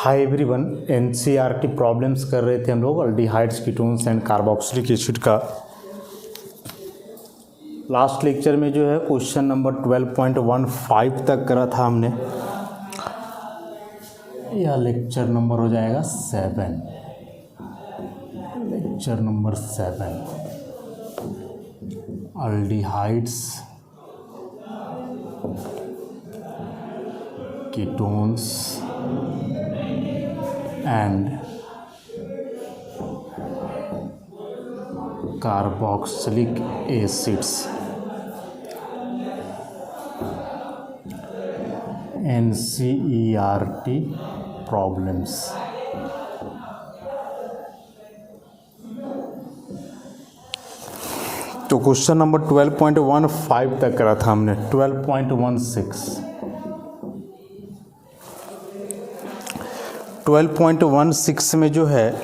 Hi everyone, NCERT problems कर रहे थे हम लोग aldehydes, ketones and carboxylic acid का। लास्ट लेक्चर में जो है क्वेश्चन नंबर 12.15 तक करा था हमने। यह लेक्चर नंबर हो जाएगा 7, lecture number 7 aldehydes, ketones and carboxylic acids, NCERT problems। तो क्वेश्चन नंबर 12.15 तक करा था हमने। 12.16 में जो है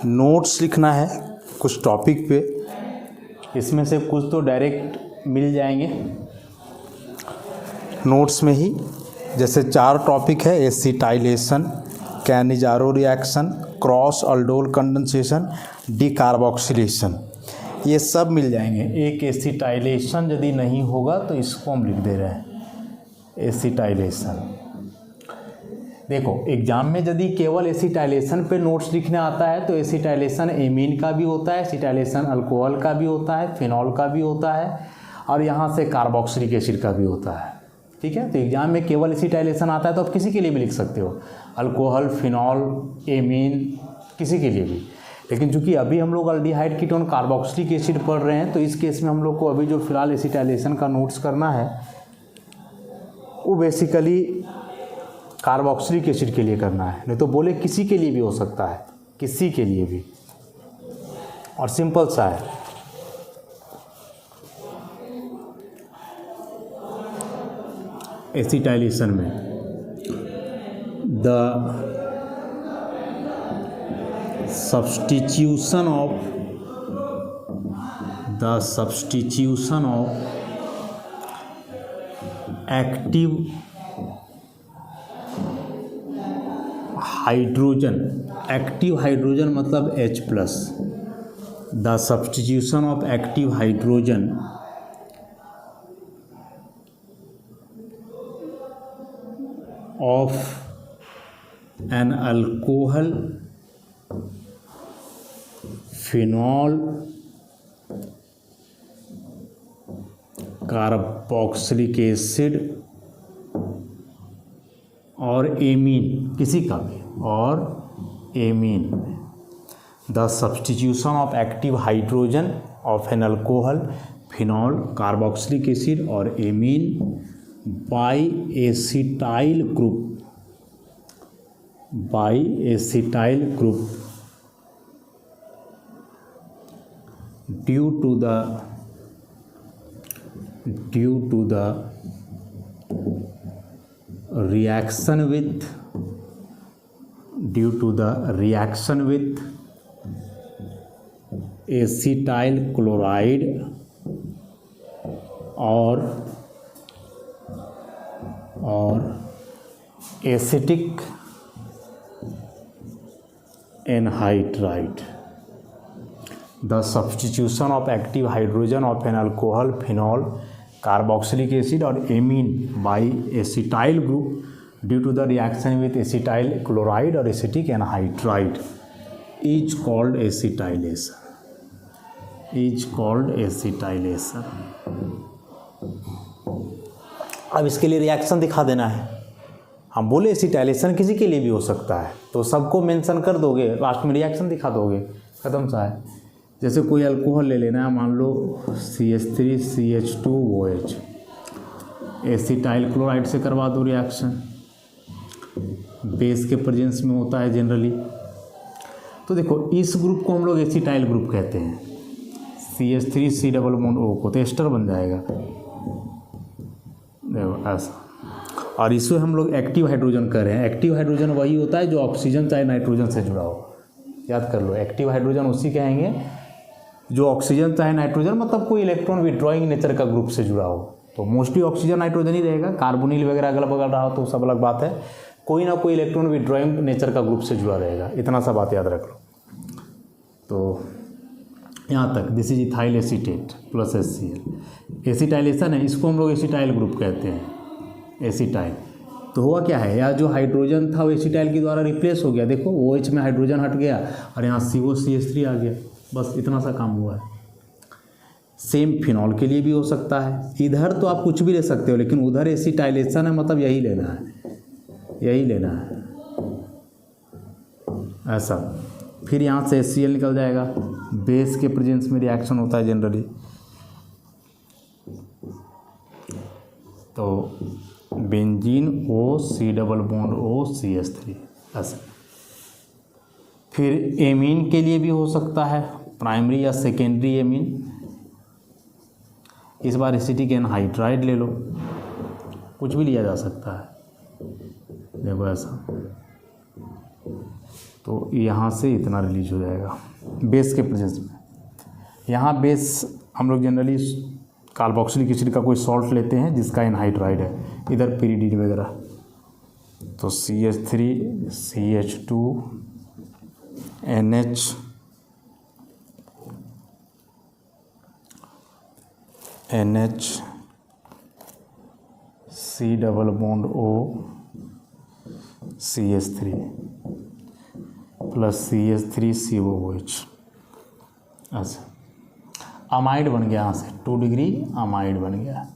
नोट्स लिखना है कुछ टॉपिक पे। इसमें से कुछ तो डायरेक्ट मिल जाएंगे नोट्स में ही। जैसे 4 टॉपिक है: acetylation, Cannizzaro reaction, cross aldol condensation, decarboxylation, ये सब मिल जाएंगे। एक एसिटाइलेशन यदि नहीं होगा तो इसको हम लिख दे रहे हैं एसिटाइलेशन। देखो, एग्जाम में यदि केवल एसिटाइलेशन पे नोट्स लिखने आता है तो एसिटाइलेशन एमीन का भी होता है, एसिटाइलेशन अल्कोहल का भी होता है, फिनॉल का भी होता है, और यहाँ से कार्बोक्सिलिक एसिड का भी होता है। ठीक है, तो एग्जाम में केवल एसिटाइलेशन आता है तो आप किसी के लिए भी लिख सकते हो, अल्कोहल, फिनॉल, एमीन, किसी के लिए भी। लेकिन चूंकि अभी हम लोग अल्डिहाइड, कीटोन, कार्बोक्सिलिक एसिड पढ़ रहे हैं तो इस केस में हम लोग को अभी जो फिलहाल एसिटाइलेशन का नोट्स करना है वो बेसिकली कार्बोक्सिलिक एसिड के लिए करना है। नहीं तो बोले किसी के लिए भी हो सकता है, किसी के लिए भी, और सिंपल सा है। एसिटाइलेशन में the substitution of active hydrogen मतलब H+, the substitution of active hydrogen of an alcohol, phenol, carboxylic acid और एमीन, किसी का भी, और amine. The substitution of active hydrogen of an alcohol, phenol, carboxylic acid और amine by acetyl group due to the reaction with acetyl chloride और acetic anhydride. The substitution of active hydrogen of an alcohol, phenol, carboxylic acid और amine by acetyl group due to the reaction with acetyl chloride और acetic anhydride is called acetylation. अब इसके लिए reaction दिखा देना है। हम बोले एसिटाइलेशन किसी के लिए भी हो सकता है तो सबको मेंशन कर दोगे, लास्ट में रिएक्शन दिखा दोगे, ख़त्म सा है। जैसे कोई अल्कोहल ले लेना है, मान लो CH3CH2OH, एसिटाइल क्लोराइड से करवा दो रिएक्शन, बेस के प्रेजेंस में होता है जनरली। तो देखो, इस ग्रुप को हम लोग एसिटाइल ग्रुप कहते हैं। CH3C+O को तो एस्टर बन जाएगा, देखो ऐसा। और इसमें हम लोग एक्टिव हाइड्रोजन कर रहे हैं। एक्टिव हाइड्रोजन वही होता है जो ऑक्सीजन चाहे नाइट्रोजन से जुड़ा हो, याद कर लो। एक्टिव हाइड्रोजन उसी कहेंगे जो ऑक्सीजन चाहे नाइट्रोजन, मतलब कोई इलेक्ट्रॉन विड्रॉइंग नेचर का ग्रुप से जुड़ा हो। तो मोस्टली ऑक्सीजन नाइट्रोजन ही रहेगा, कार्बोनिल वगैरह अगल बगल रहा हो तो सब अलग बात है। कोई ना कोई इलेक्ट्रॉन विड्रॉइंग नेचर का ग्रुप से जुड़ा रहेगा, इतना सा बात याद रख लो। तो यहाँ तक this is ethyl acetate plus HCl। Acetylation है, इसको हम लोग एसिटाइल ग्रुप कहते हैं, एसिटाइल। तो हुआ क्या है, यार जो हाइड्रोजन था वो एसिटाइल के द्वारा रिप्लेस हो गया, देखो OH में हाइड्रोजन हट गया और यहाँ COCH3 आ गया, बस इतना सा काम हुआ है। सेम फिनॉल के लिए भी हो सकता है, इधर तो आप कुछ भी ले सकते हो, लेकिन उधर एसिटाइलेशन है, मतलब यही लेना है, यही लेना है ऐसा। फिर यहाँ से HCl निकल जाएगा, बेस के प्रेजेंस में रिएक्शन होता है जनरली। तो benzene O C double bond O CH3 ऐसा। फिर एमीन के लिए भी हो सकता है, प्राइमरी या सेकेंडरी एमीन। इस बार एसिटिक एनहाइड्राइड ले लो, कुछ भी लिया जा सकता है, देखो ऐसा। तो यहाँ से इतना रिलीज हो जाएगा बेस के प्रेजेंस में। यहाँ बेस हम लोग जनरली कार्बोक्सिलिक एसिड का कोई सॉल्ट लेते हैं जिसका एनहाइड्राइड है, इधर pyridine वगैरह। तो CH3 CH2 NH C double bond O CH3 plus CH3 COOH अच्छा। अमाइड बन गया, यहाँ से 2 डिग्री अमाइड बन गया।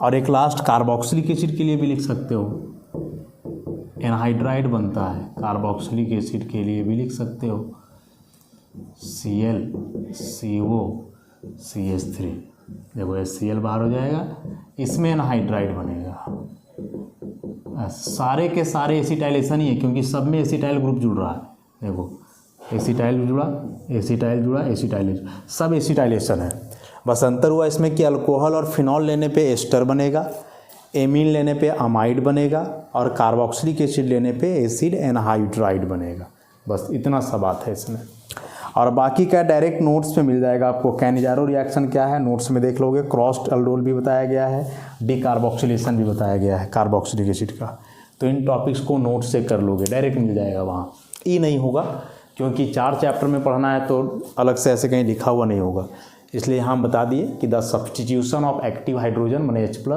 और एक लास्ट कार्बोक्सिलिक एसिड के लिए भी लिख सकते हो, एनहाइड्राइड बनता है, कार्बोक्सिलिक एसिड के लिए भी लिख सकते हो Cl CO CH3। देखो HCl बाहर हो जाएगा, इसमें एनहाइड्राइड बनेगा। सारे के सारे एसिटाइलेशन ही है, क्योंकि सब में एसिटाइल ग्रुप जुड़ रहा है। देखो एसिटाइल जुड़ा, एसिटाइल जुड़ा, एसिटाइल, सब एसिटाइलेशन है। बस अंतर हुआ इसमें कि अल्कोहल और फिनॉल लेने पे एस्टर बनेगा, एमीन लेने पे अमाइड बनेगा, और कार्बोक्सिलिक एसिड लेने पे एसिड एनहाइड्राइड बनेगा। बस इतना सा बात है इसमें। और बाकी क्या डायरेक्ट नोट्स में मिल जाएगा आपको। कैनिजारो रिएक्शन क्या है नोट्स में देख लोगे, क्रॉस्ड अल्डोल भी बताया गया है, डिकार्बोक्सिलेशन भी बताया गया है कार्बोक्सिलिक एसिड का। तो इन टॉपिक्स को नोट से कर लोगे, डायरेक्ट मिल जाएगा वहाँ। ई नहीं होगा, क्योंकि 4 चैप्टर में पढ़ना है तो अलग से ऐसे कहीं लिखा हुआ नहीं होगा, इसलिए हम बता दिए कि the substitution of active hydrogen माने H+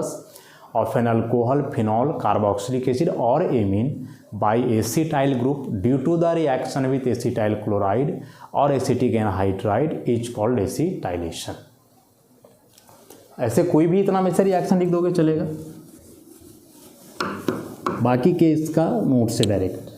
of an alcohol, phenol, carboxylic acid और amine by acetyl group due to the reaction with acetyl chloride और acetic anhydride is called acetylation. ऐसे कोई भी इतना में से रिएक्शन लिख दोगे चलेगा, बाकी के इसका नोट से डायरेक्ट।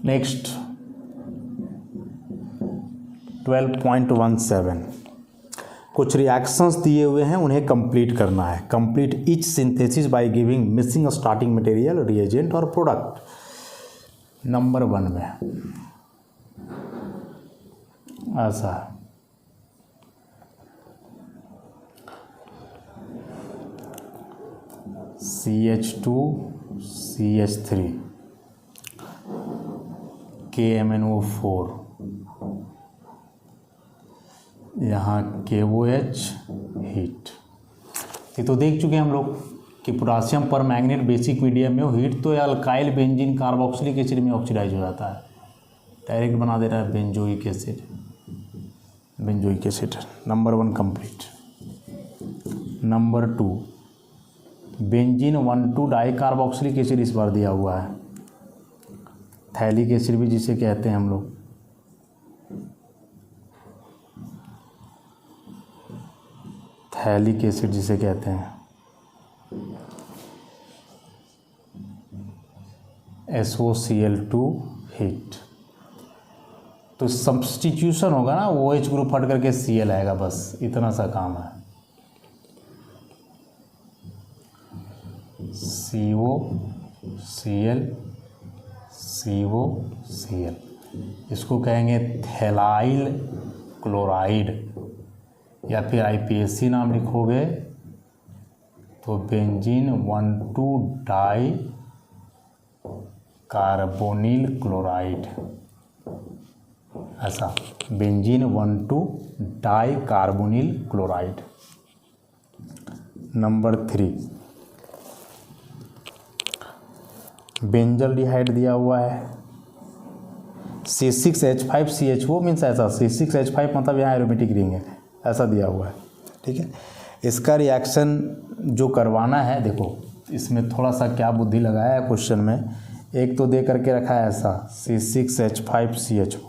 नेक्स्ट 12.17 कुछ रिएक्शंस दिए हुए हैं, उन्हें कंप्लीट करना है। Complete each synthesis by giving missing starting material, reagent और प्रोडक्ट। नंबर 1 में ऐसा CH2 CH3 KMnO4, यहाँ KOH हीट। ये तो देख चुके हैं हम लोग कि पोटासियम पर मैग्नेट बेसिक मीडियम में हो, हीट तो अल्काइल बेंजीन कार्बोक्सिलिक एसिड में ऑक्सीडाइज हो जाता है, डायरेक्ट बना दे रहा है benzoic acid, benzoic acid. Number 1 complete. Number 2 benzene 1,2 di carboxylic acid इस बार दिया हुआ है, थैलिक एसिड भी जिसे कहते हैं हम लोग। थैलिक एसिड जिसे कहते हैं, SOCl2 हीट। तो सब्स्टिट्यूशन होगा ना, OH ग्रुप हट करके Cl आएगा, बस इतना सा काम है। COCl COCl, इसको कहेंगे थैलाइल क्लोराइड, या फिर IPAC नाम लिखोगे तो बेंजीन 1,2 डाई कार्बोनिल क्लोराइड, ऐसा benzene 1,2 di carbonyl chloride. Number 3 benzaldehyde दिया हुआ है C6H5CHO मीन्स ऐसा C6H5 मतलब यहाँ एरोमेटिक रिंग है, ऐसा दिया हुआ है, ठीक है। इसका रिएक्शन जो करवाना है, देखो इसमें थोड़ा सा क्या बुद्धि लगाया है क्वेश्चन में, एक तो दे करके रखा है ऐसा C6H5CHO,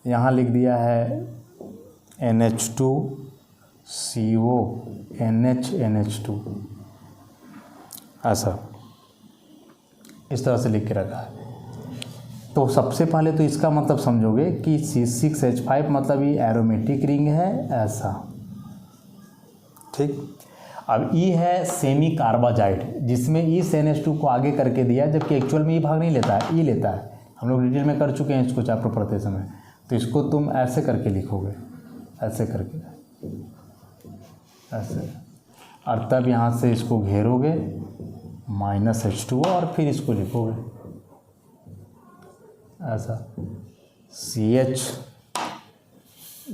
यहाँ लिख दिया है NH2CO NH2, ऐसा इस तरह से लिख के रखा है। तो सबसे पहले तो इसका मतलब समझोगे कि C6H5 मतलब ये एरोमेटिक रिंग है, ऐसा, ठीक। अब E है सेमी कार्बाजाइड, जिसमें इस NH2 को आगे करके दिया है, जबकि एक्चुअल में ये भाग नहीं लेता है, E लेता है। हम लोग डिटेल में कर चुके हैं इसको चैप्टर पढ़ते समय। तो इसको तुम ऐसे करके लिखोगे, ऐसे करके, ऐसे, और तब यहाँ से इसको घेरोगे -H2O और फिर इसको लिखोगे ऐसा CH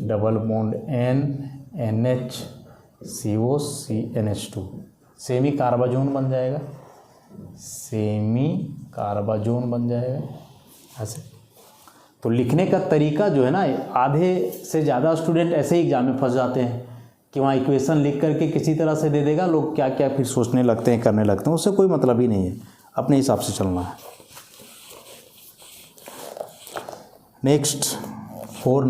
double bond N NH CO CNH2, semicarbazone बन जाएगा, सेमी कार्बाजोन बन जाएगा ऐसे। तो लिखने का तरीका जो है ना, आधे से ज़्यादा स्टूडेंट ऐसे ही एग्जाम में फंस जाते हैं कि वहाँ इक्वेशन लिख करके किसी तरह से दे देगा, लोग क्या क्या फिर सोचने लगते हैं, करने लगते हैं, उससे कोई मतलब ही नहीं है, अपने हिसाब से चलना है। नेक्स्ट 4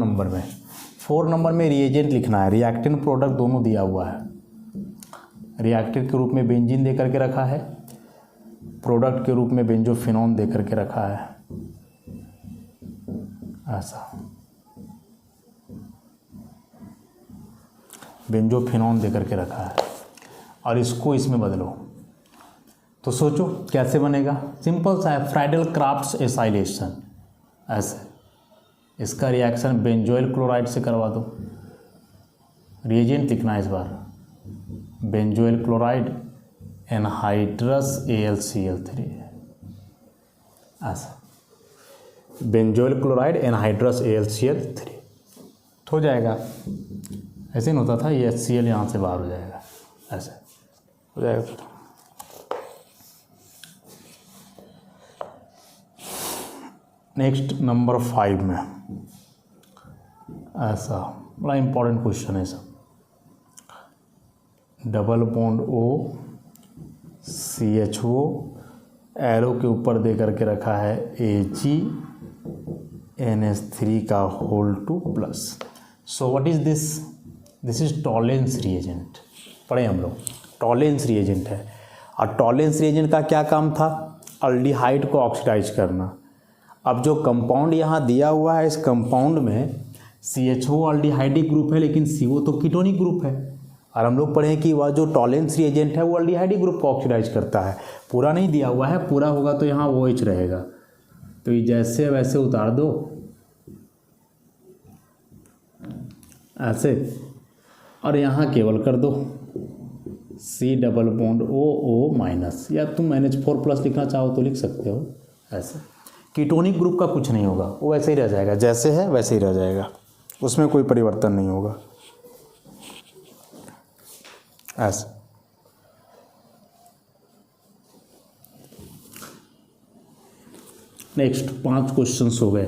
नंबर में रिएजेंट लिखना है, रिएक्टेंट प्रोडक्ट दोनों दिया हुआ है। रिएक्टेंट के रूप में बेंजीन दे करके रखा है, प्रोडक्ट के रूप में बेंजोफिनॉन दे करके रखा है, ऐसा बेंजोफिनॉन दे करके रखा है, और इसको इसमें बदलो तो सोचो कैसे बनेगा। सिंपल सा है, फ्राइडल क्राफ्ट्स एसाइलेशन, ऐसे इसका रिएक्शन बेंजोइल क्लोराइड से करवा दो। रिएजेंट लिखना है इस बार, बेंजोइल क्लोराइड एनहाइड्रस AlCl3, ऐसा बेंजोइल क्लोराइड एनहाइड्रस AlCl3 हो जाएगा। ऐसे नहीं होता था, ये HCl यहाँ से बाहर हो जाएगा, ऐसे हो जाएगा। नेक्स्ट नंबर 5 में ऐसा बड़ा इंपॉर्टेंट क्वेश्चन है सब, double bond O CHO, arrow के ऊपर दे करके रखा है AgNH3 का whole 2+। So what is this? This is Tollens reagent, पढ़े हम लोग, टॉलेंस रिएजेंट है। और टॉलेंस रिएजेंट का क्या काम था? अल्डिहाइड को ऑक्सीडाइज करना। अब जो कंपाउंड यहाँ दिया हुआ है, इस कंपाउंड में CHO अल्डिहाइडिक ग्रुप है, लेकिन CO तो कीटोनिक ग्रुप है। और हम लोग पढ़े कि वह जो टॉलेंस रिएजेंट है वो अल्डिहाइडिक ग्रुप को ऑक्सीडाइज करता है। पूरा नहीं दिया हुआ है, पूरा होगा तो यहाँ OH रहेगा, तो ये जैसे वैसे उतार दो ऐसे, और यहाँ केवल कर दो C डबल बॉन्ड OO-, या तुम NH4+ लिखना चाहो तो लिख सकते हो ऐसे। कीटोनिक ग्रुप का कुछ नहीं होगा, वो वैसे ही रह जाएगा, जैसे है वैसे ही रह जाएगा, उसमें कोई परिवर्तन नहीं होगा ऐसे। नेक्स्ट 5 क्वेश्चंस हो गए।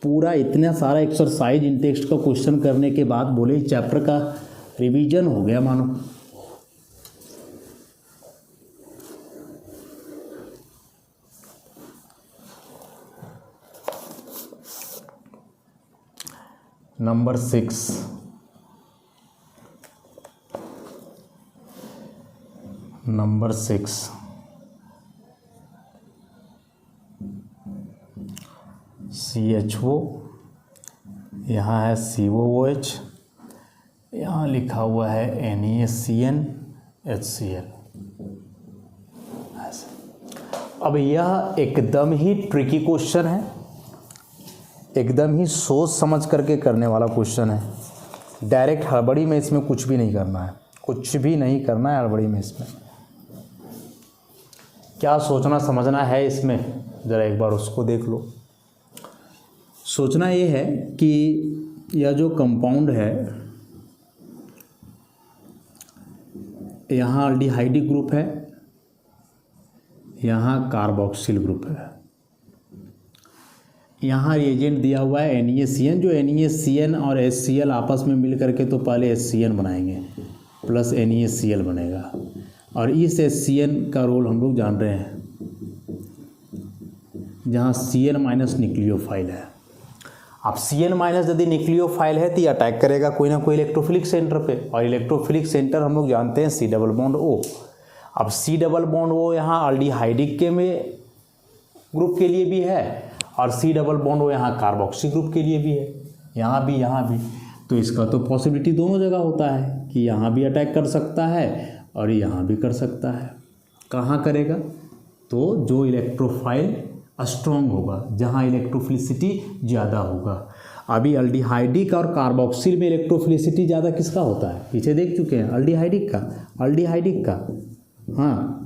पूरा इतना सारा एक्सरसाइज इन टेक्स्ट का क्वेश्चन करने के बाद बोले चैप्टर का रिवीजन हो गया मानो। नंबर 6 CHO, यहाँ है COOH, यहाँ लिखा हुआ है NaCN HCl ऐसे। अब यह एकदम ही ट्रिकी क्वेश्चन है, एकदम ही सोच समझ करके करने वाला क्वेश्चन है, डायरेक्ट हड़बड़ी में इसमें कुछ भी नहीं करना है, कुछ भी नहीं करना है हड़बड़ी में। इसमें क्या सोचना समझना है इसमें, ज़रा एक बार उसको देख लो। सोचना ये है कि यह जो कंपाउंड है, यहाँ अल्डिहाइडिक ग्रुप है, यहाँ कार्बोक्सिल ग्रुप है, यहाँ रिएजेंट दिया हुआ है NaCN, जो NaCN और HCl आपस में मिल करके तो पहले HCN बनाएंगे प्लस NaCl बनेगा, और इस HCN का रोल हम लोग जान रहे हैं, जहाँ Cn माइनस न्यूक्लियोफाइल है। अब Cn माइनस यदि न्यूक्लियोफाइल है तो ये अटैक करेगा कोई ना कोई इलेक्ट्रोफिलिक सेंटर पे, और इलेक्ट्रोफिलिक सेंटर हम लोग जानते हैं C डबल बॉन्ड O। अब C डबल बॉन्ड O यहाँ अल्डिहाइडिक के में ग्रुप के लिए भी है, और C डबल बॉन्ड O यहाँ कार्बोक्सी ग्रुप के लिए भी है, यहाँ भी। तो इसका तो पॉसिबिलिटी दोनों जगह होता है कि यहाँ भी अटैक कर सकता है और यहाँ भी कर सकता है। कहाँ करेगा? तो जो इलेक्ट्रोफाइल स्ट्रॉन्ग होगा, जहाँ इलेक्ट्रोफिलिसिटी ज़्यादा होगा। अभी अल्डिहाइडिक और कार्बोक्सिल में इलेक्ट्रोफिलिसिटी ज़्यादा किसका होता है? पीछे देख चुके हैं, अल्डिहाइडिक का। हाँ,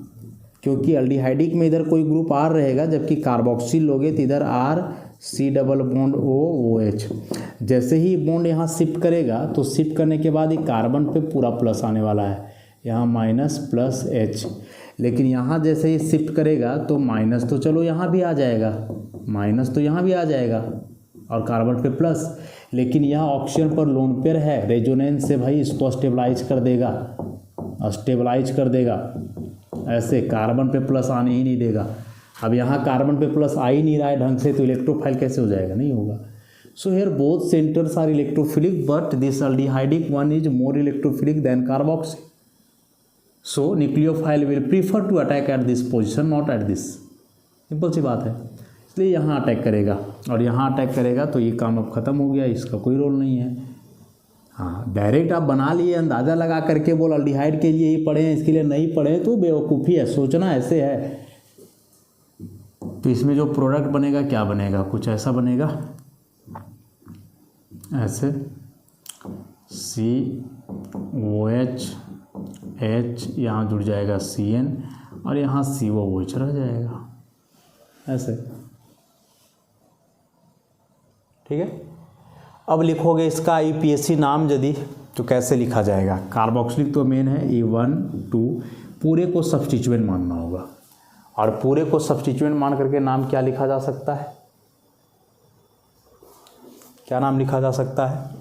क्योंकि अल्डिहाइडिक में इधर कोई ग्रुप R रहेगा, जबकि कार्बोक्सिल लोगे तो इधर R C double bond O OH। जैसे ही बॉन्ड यहाँ शिफ्ट करेगा तो शिफ्ट करने के बाद ये कार्बन पे पूरा प्लस आने वाला है, यहाँ माइनस प्लस H। लेकिन यहाँ जैसे ही शिफ्ट करेगा तो माइनस तो चलो यहाँ भी आ जाएगा, माइनस तो यहाँ भी आ जाएगा और कार्बन पे प्लस। लेकिन यहाँ ऑक्सीजन पर लोन पेयर है, रेजोनेंस से भाई इसको स्टेबलाइज कर देगा, ऐसे कार्बन पे प्लस आने ही नहीं देगा। अब यहाँ कार्बन पे प्लस आ ही नहीं रहा है ढंग से, तो इलेक्ट्रोफाइल कैसे हो जाएगा? नहीं होगा। So here both centres are electrophilic, but this aldehydic one is more electrophilic than carboxyl. So nucleophile will prefer to attack at this position, not at this. Simple सी बात है, इसलिए यहाँ अटैक करेगा, और यहाँ अटैक करेगा तो ये काम अब ख़त्म हो गया, इसका कोई रोल नहीं है। हाँ, डायरेक्ट आप बना लिए, अंदाज़ा लगा करके बोल अल्डिहाइड के लिए ही पढ़े हैं, इसके लिए नहीं पढ़े तो बेवकूफ़ी है। सोचना ऐसे है। तो इसमें जो प्रोडक्ट बनेगा क्या बनेगा? कुछ ऐसा बनेगा, ऐसे COH H, यहाँ जुड़ जाएगा CN, और यहाँ COOH रह जाएगा, ऐसे। ठीक है। अब लिखोगे इसका IUPAC नाम यदि, तो कैसे लिखा जाएगा? कार्बोक्सिलिक तो मेन है, E1 2, पूरे को सब्स्टिट्यूएंट मानना होगा, और पूरे को सब्स्टिट्यूएंट मान करके नाम क्या लिखा जा सकता है? क्या नाम लिखा जा सकता है?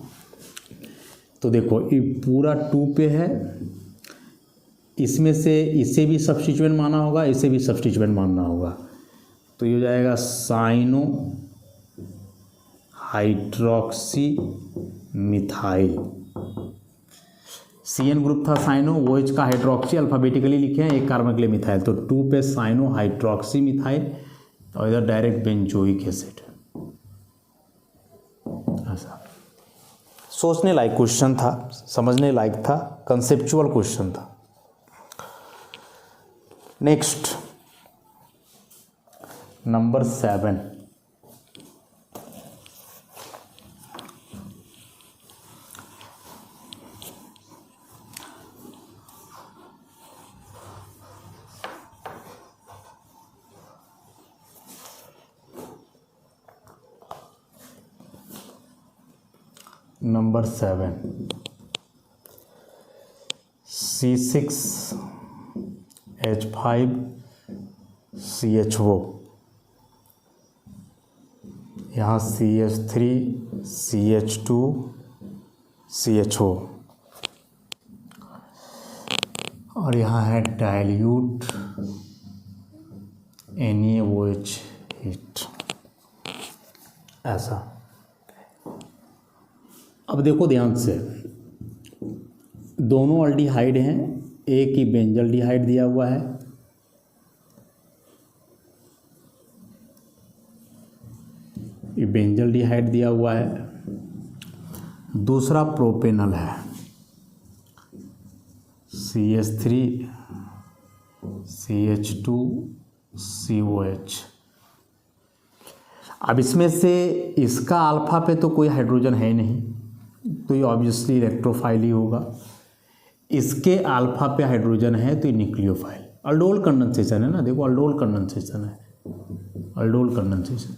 तो देखो, ये पूरा 2 पे है, इसमें से इसे भी सब्स्टिट्यूएंट माना होगा, इसे भी सब्स्टिट्यूएंट मानना होगा, तो ये हो जाएगा cyano hydroxy methyl. CN group था साइनो, OH का हाइड्रोक्सी, अल्फाबेटिकली लिखे हैं, एक कार्बन के लिए मिथाइल, तो 2 पे साइनो हाइड्रोक्सी मिथाइल, और इधर डायरेक्ट बेंजोइक एसिड। ऐसा सोचने लायक क्वेश्चन था, समझने लायक था, कंसेप्चुअल क्वेश्चन था। Next, number 7। नंबर 7, C6H5CHO, यहाँ CH3CH2CHO, और यहाँ है डाइल्यूट NaOH हीट, ऐसा। अब देखो ध्यान से, दोनों अल्डिहाइड हैं, एक ही बेंजल्डिहाइड दिया हुआ है, ये बेंजल्डिहाइड दिया हुआ है, दूसरा प्रोपेनल है CH3CH2COH। अब इसमें से इसका अल्फा पे तो कोई हाइड्रोजन है नहीं, तो ये ऑब्वियसली इलेक्ट्रोफाइल ही होगा। इसके अल्फा पे हाइड्रोजन है तो ये न्यूक्लियोफाइल। अल्डोल कंडेंसेशन है ना, देखो अल्डोल कंडेंसेशन है, अल्डोल कंडेंसेशन।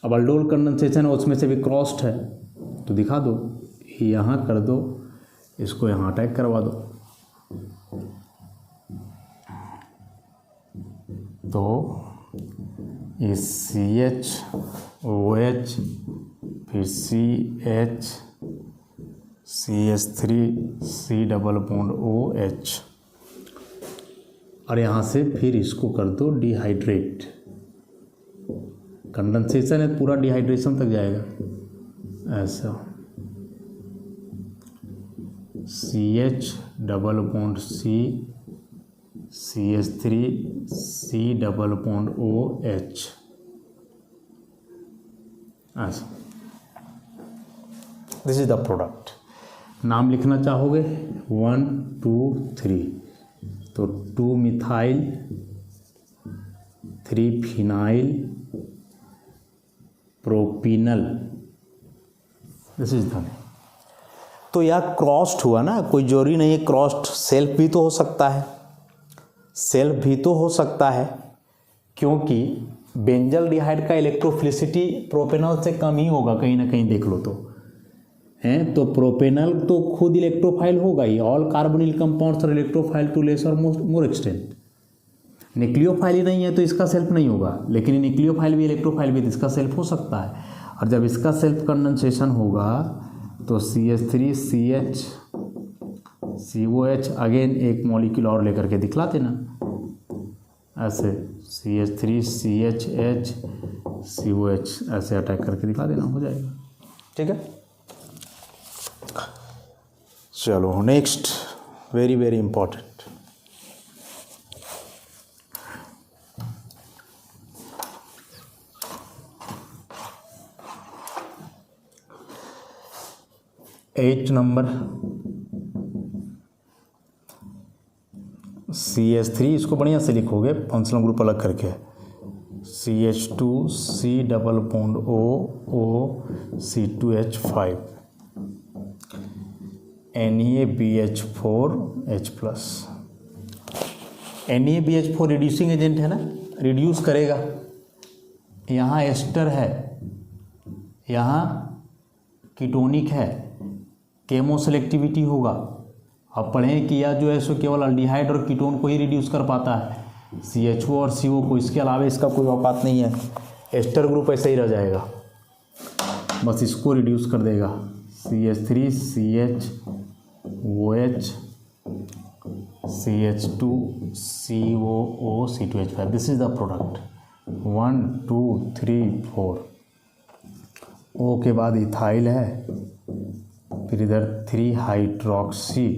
अब अल्डोल कंडेंसेशन है, उसमें से भी क्रॉस्ड है, तो दिखा दो, यहाँ कर दो, इसको यहाँ अटैक करवा दो, तो ये CH फिर CH3 C double bond OH, और यहाँ से फिर इसको कर दो डिहाइड्रेट। कंडेंसेशन है, पूरा डिहाइड्रेशन तक जाएगा ऐसा, CH double bond C CH3 C double bond OH ऐसा। This is the product. नाम लिखना चाहोगे 1 2 3, तो 2 methyl 3 phenyl propenal, this is the name. तो यह क्रॉस्ड हुआ ना, कोई जरूरी नहीं है क्रॉस्ड, सेल्फ भी तो हो सकता है, सेल्फ भी तो हो सकता है, क्योंकि बेंजल डिहाइड का इलेक्ट्रोफिलिसिटी प्रोपेनॉल से कम ही होगा, कहीं ना कहीं देख लो तो हैं। तो प्रोपेनल तो खुद इलेक्ट्रोफाइल होगा ही, all carbonyl compounds are electrophile to less और मोर एक्सटेंट। न्यूक्लियोफाइल ही नहीं है तो इसका सेल्फ नहीं होगा, लेकिन न्यूक्लियोफाइल भी इलेक्ट्रोफाइल भी, इसका सेल्फ हो सकता है। और जब इसका सेल्फ कंडेंसेशन होगा तो CH3 CH COH, अगेन एक मॉलिक्यूल और लेकर के दिखला देना ऐसे, CH3 CHH COH ऐसे अटैक करके दिखा देना, हो जाएगा। ठीक है, चलो next, very very important. At number CH3, इसको बढ़िया से लिखोगे फंक्शनल ग्रुप अलग करके, CH2 C double bond O C2H5 NaBH4H+। NaBH4 reducing agent है ना, रिड्यूस करेगा। यहाँ एस्टर है, यहाँ कीटोनिक है, केमो सेलेक्टिविटी होगा। अब पढ़ें कि यह जो है सो केवल अल्डिहाइड और कीटोन को ही रिड्यूस कर पाता है, CHO और CO को, इसके अलावा इसका कोई औकात नहीं है। एस्टर ग्रुप ऐसे ही रह जाएगा, बस इसको रिड्यूस कर देगा, CH3 CH OH CH2 COO C2H5, this is the product. 1 2 3 4, O के बाद इथाइल है, फिर इधर 3 हाइड्रोक्सी,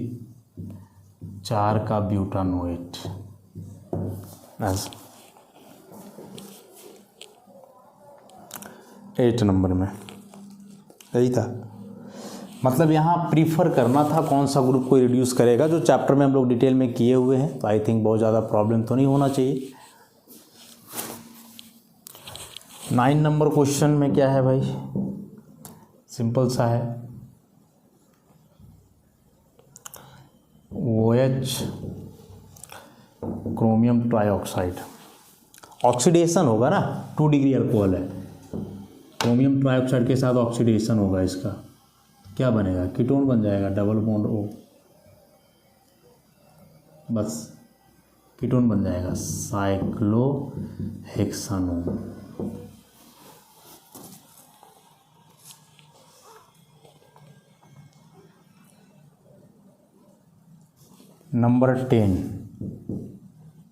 4 का ब्यूटानोएट। 8 नंबर में यही था, मतलब यहाँ प्रीफर करना था कौन सा ग्रुप को रिड्यूस करेगा, जो चैप्टर में हम लोग डिटेल में किए हुए हैं, तो आई थिंक बहुत ज़्यादा प्रॉब्लम तो नहीं होना चाहिए। 9 नंबर क्वेश्चन में क्या है भाई, सिंपल सा है, OH क्रोमियम ट्राइऑक्साइड, ऑक्सीडेशन होगा ना, 2 डिग्री अल्कोहल है, क्रोमियम ट्राइऑक्साइड के साथ ऑक्सीडेशन होगा, इसका क्या बनेगा, कीटोन बन जाएगा, डबल बॉन्ड O, बस कीटोन बन जाएगा, साइक्लोहेक्सानोन। नंबर 10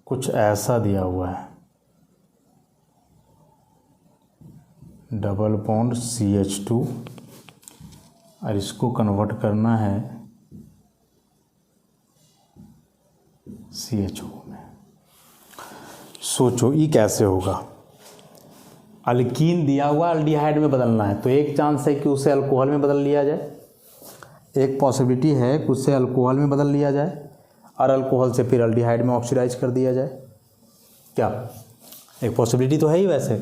कुछ ऐसा दिया हुआ है, डबल बॉन्ड CH2, और इसको कन्वर्ट करना है CHO में। सोचो ये कैसे होगा, अल्कीन दिया हुआ अल्डिहाइड में बदलना है, तो एक चांस है कि उसे अल्कोहल में बदल लिया जाए, एक पॉसिबिलिटी है कि उसे अल्कोहल में बदल लिया जाए और अल्कोहल से फिर अल्डिहाइड में ऑक्सीडाइज कर दिया जाए, क्या एक पॉसिबिलिटी तो है ही वैसे।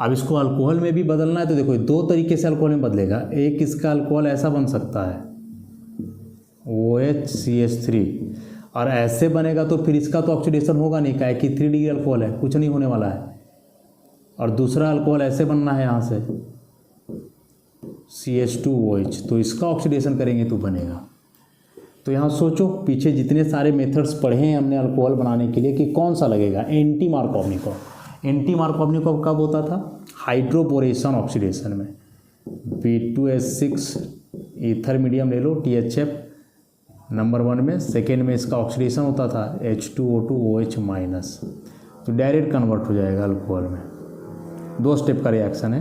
अब इसको अल्कोहल में भी बदलना है तो देखो दो तरीके से अल्कोहल में बदलेगा। एक इसका अल्कोहल ऐसा बन सकता है OHCH3, और ऐसे बनेगा तो फिर इसका तो ऑक्सीडेशन होगा नहीं, क्या कि 3 डिग्री अल्कोहल है, कुछ नहीं होने वाला है। और दूसरा अल्कोहल ऐसे बनना है यहाँ से CH2OH, तो इसका ऑक्सीडेशन करेंगे तो बनेगा। तो यहाँ सोचो पीछे जितने सारे मेथड्स पढ़े हैं हमने अल्कोहल बनाने के लिए कि कौन सा लगेगा। एंटी मार्कोवनिकॉव। एंटी मार्कोवनिकॉव कब होता था? हाइड्रोपोरेशन ऑक्सीडेशन में। B2H6 ईथर मीडियम ले लो THF नंबर 1 में, सेकेंड में इसका ऑक्सीडेशन होता था H2O2OH माइनस, तो डायरेक्ट कन्वर्ट हो जाएगा अल्कोहल में। 2 स्टेप का रिएक्शन है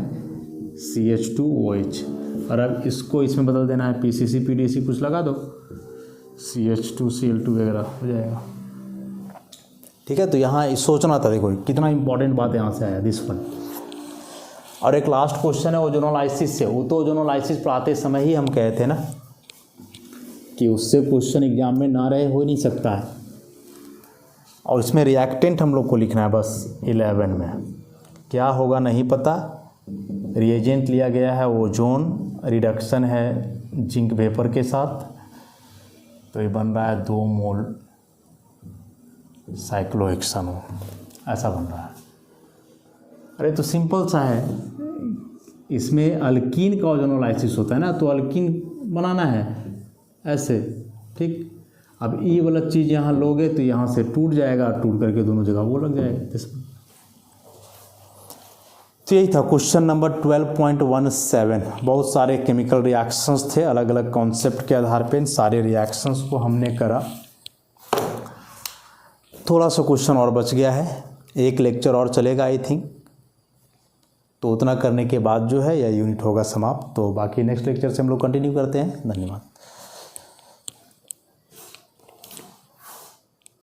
CH2OH। और अब इसको इसमें बदल देना है PCC PDC कुछ लगा दो, CH2Cl2 वगैरह हो जाएगा। ठीक है, तो यहाँ सोचना था, देखो कितना इंपॉर्टेंट बात यहाँ से आया दिस वन। और एक लास्ट क्वेश्चन है ओजोनोलाइसिस से। वो तो ओजोनोलाइसिस पढ़ाते समय ही हम कहे थे ना कि उससे क्वेश्चन एग्जाम में ना रहे हो ही नहीं सकता है। और इसमें रिएक्टेंट हम लोग को लिखना है बस 11 में। क्या होगा नहीं पता। रिएजेंट लिया गया है ओजोन, रिडक्शन है जिंक वेपर के साथ, तो ये बन रहा है 2 मोल साइक्लोहेक्सानोन, ऐसा बन रहा है। अरे तो सिंपल सा है, इसमें अल्कीन का ओजोनोलाइसिस होता है ना, तो अल्कीन बनाना है ऐसे। ठीक, अब ये वाला चीज़ यहाँ लोगे तो यहाँ से टूट जाएगा, टूट करके दोनों जगह वो लग जाएगा। तो यही था क्वेश्चन नंबर 12.17। बहुत सारे केमिकल रिएक्शंस थे, अलग अलग कॉन्सेप्ट के आधार पे इन सारे रिएक्शंस को हमने करा। थोड़ा सा क्वेश्चन और बच गया है, एक लेक्चर और चलेगा आई थिंक, तो उतना करने के बाद जो है यह यूनिट होगा समाप्त। तो बाकी नेक्स्ट लेक्चर से हम लोग कंटिन्यू करते हैं। धन्यवाद।